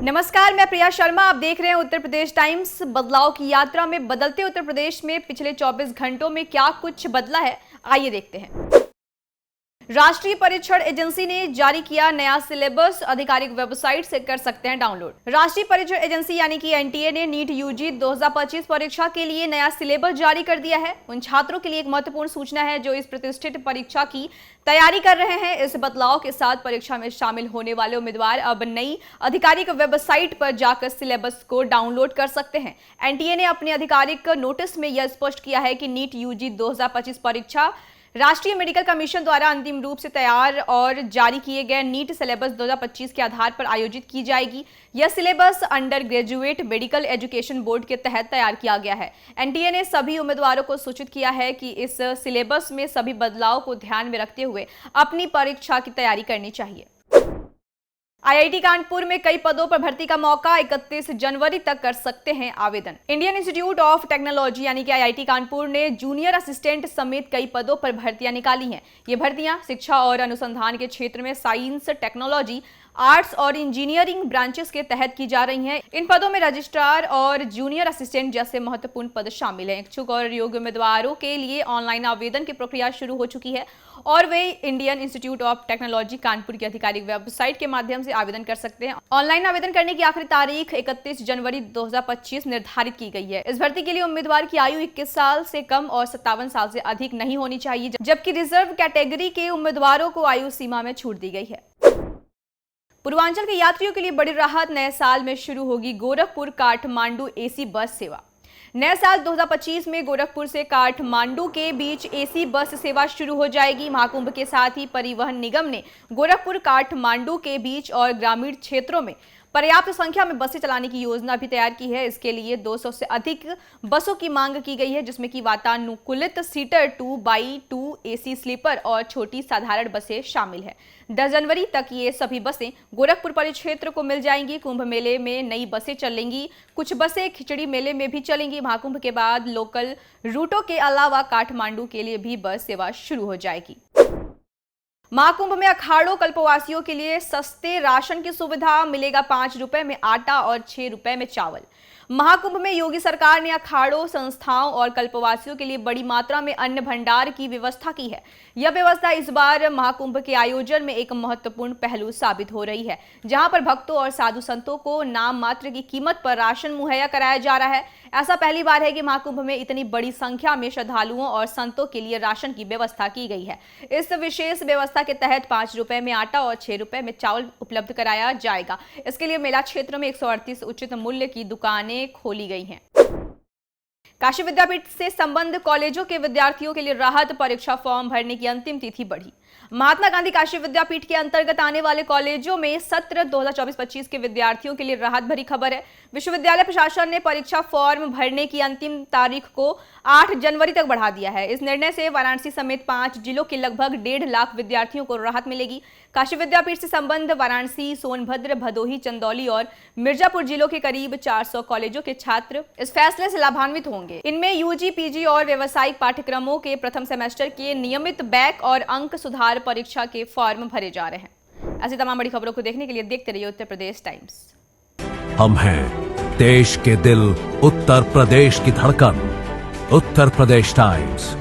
नमस्कार, मैं प्रिया शर्मा। आप देख रहे हैं उत्तर प्रदेश टाइम्स। बदलाव की यात्रा में बदलते उत्तर प्रदेश में पिछले 24 घंटों में क्या कुछ बदला है, आइए देखते हैं। राष्ट्रीय परीक्षण एजेंसी ने जारी किया नया सिलेबस, आधिकारिक वेबसाइट से कर सकते हैं डाउनलोड। राष्ट्रीय परीक्षण एजेंसी यानी कि एनटीए ने नीट यूजी 2025 परीक्षा के लिए नया सिलेबस जारी कर दिया है। उन छात्रों के लिए एक महत्वपूर्ण सूचना है जो इस प्रतिष्ठित परीक्षा की तैयारी कर रहे हैं। इस बदलाव के साथ परीक्षा में शामिल होने वाले उम्मीदवार अब नई आधिकारिक वेबसाइट पर जाकर सिलेबस को डाउनलोड कर सकते हैं। एनटीए ने अपने आधिकारिक नोटिस में यह स्पष्ट किया है कि नीट यूजी 2025 परीक्षा राष्ट्रीय मेडिकल कमीशन द्वारा अंतिम रूप से तैयार और जारी किए गए नीट सिलेबस 2025 के आधार पर आयोजित की जाएगी। यह syllabus under graduate medical education board के तहत तैयार किया गया है। एनटीए ने सभी उम्मीदवारों को सूचित किया है कि इस सिलेबस में सभी बदलाव को ध्यान में रखते हुए अपनी परीक्षा की तैयारी करनी चाहिए। आईआईटी कानपुर में कई पदों पर भर्ती का मौका, 31 जनवरी तक कर सकते हैं आवेदन। इंडियन इंस्टीट्यूट ऑफ टेक्नोलॉजी यानी कि आईआईटी कानपुर ने जूनियर असिस्टेंट समेत कई पदों पर भर्तियां निकाली हैं। ये भर्तियां शिक्षा और अनुसंधान के क्षेत्र में साइंस, टेक्नोलॉजी, आर्ट्स और इंजीनियरिंग ब्रांचेस के तहत की जा रही हैं। इन पदों में रजिस्ट्रार और जूनियर असिस्टेंट जैसे महत्वपूर्ण पद शामिल हैं। इच्छुक और योग्य उम्मीदवारों के लिए ऑनलाइन आवेदन की प्रक्रिया शुरू हो चुकी है और वे Indian Institute of Technology Kanpur की आधिकारिक वेबसाइट के माध्यम से आवेदन कर सकते हैं। ऑनलाइन आवेदन करने की आखिरी तारीख 31 जनवरी 2025 निर्धारित की गई है। इस भर्ती के लिए उम्मीदवार की आयु 21 साल से कम और 57 साल से अधिक नहीं होनी चाहिए, जबकि रिजर्व कैटेगरी के उम्मीदवारों को आयु सीमा में छूट दी गई है। पूर्वांचल के यात्रियों के लिए बड़ी राहत, नए साल में शुरू होगी गोरखपुर काठमांडू एसी बस सेवा। नए साल 2025 में गोरखपुर से काठमांडू के बीच एसी बस सेवा शुरू हो जाएगी। महाकुंभ के साथ ही परिवहन निगम ने गोरखपुर काठमांडू के बीच और ग्रामीण क्षेत्रों में पर्याप्त संख्या में बसें चलाने की योजना भी तैयार की है। इसके लिए 200 से अधिक बसों की मांग की गई है, जिसमें कि वातानुकूलित सीटर 2x2 एसी स्लीपर और छोटी साधारण बसें शामिल है। 10 जनवरी तक ये सभी बसें गोरखपुर परिक्षेत्र को मिल जाएंगी। कुंभ मेले में नई बसें चलेंगी, कुछ बसें खिचड़ी मेले में भी चलेंगी। महाकुंभ के बाद लोकल रूटों के अलावा काठमांडू के लिए भी बस सेवा शुरू हो जाएगी। महाकुंभ में अखाड़ों कल्पवासियों के लिए सस्ते राशन की सुविधा मिलेगा। 5 रुपए में आटा और 6 रुपए में चावल। महाकुंभ में योगी सरकार ने अखाड़ों, संस्थाओं और कल्पवासियों के लिए बड़ी मात्रा में अन्न भंडार की व्यवस्था की है। यह व्यवस्था इस बार महाकुंभ के आयोजन में एक महत्वपूर्ण पहलू साबित हो रही है, जहां पर भक्तों और साधु संतों को नाम मात्र की कीमत पर राशन मुहैया कराया जा रहा है। ऐसा पहली बार है कि महाकुंभ में इतनी बड़ी संख्या में श्रद्धालुओं और संतों के लिए राशन की व्यवस्था की गई है। इस विशेष व्यवस्था के तहत 5 रुपए में आटा और 6 रुपए में चावल उपलब्ध कराया जाएगा। इसके लिए मेला क्षेत्र में 138 उचित मूल्य की दुकानें खोली गई हैं। काशी विद्यापीठ से संबद्ध कॉलेजों के विद्यार्थियों के लिए राहत, परीक्षा फॉर्म भरने की अंतिम तिथि बढ़ी। महात्मा गांधी काशी विद्यापीठ के अंतर्गत आने वाले कॉलेजों में सत्र 2024-25 के विद्यार्थियों के लिए राहत भरी खबर है। विश्वविद्यालय प्रशासन ने परीक्षा फॉर्म भरने की अंतिम तारीख को 8 जनवरी तक बढ़ा दिया है। इस निर्णय से वाराणसी समेत 5 जिलों के लगभग 1.5 लाख विद्यार्थियों को राहत मिलेगी। काशी विद्यापीठ से संबद्ध वाराणसी, सोनभद्र, भदोही, चंदौली और मिर्जापुर जिलों के करीब 400 कॉलेजों के छात्र इस फैसले से लाभान्वित होंगे। इनमें यूजी, पीजी और व्यावसायिक पाठ्यक्रमों के प्रथम सेमेस्टर के नियमित बैक और अंक सुधार परीक्षा के फॉर्म भरे जा रहे हैं। ऐसी तमाम बड़ी खबरों को देखने के लिए देखते रहिए उत्तर प्रदेश टाइम्स। हम हैं देश के दिल, उत्तर प्रदेश की धड़कन। उत्तर प्रदेश टाइम्स।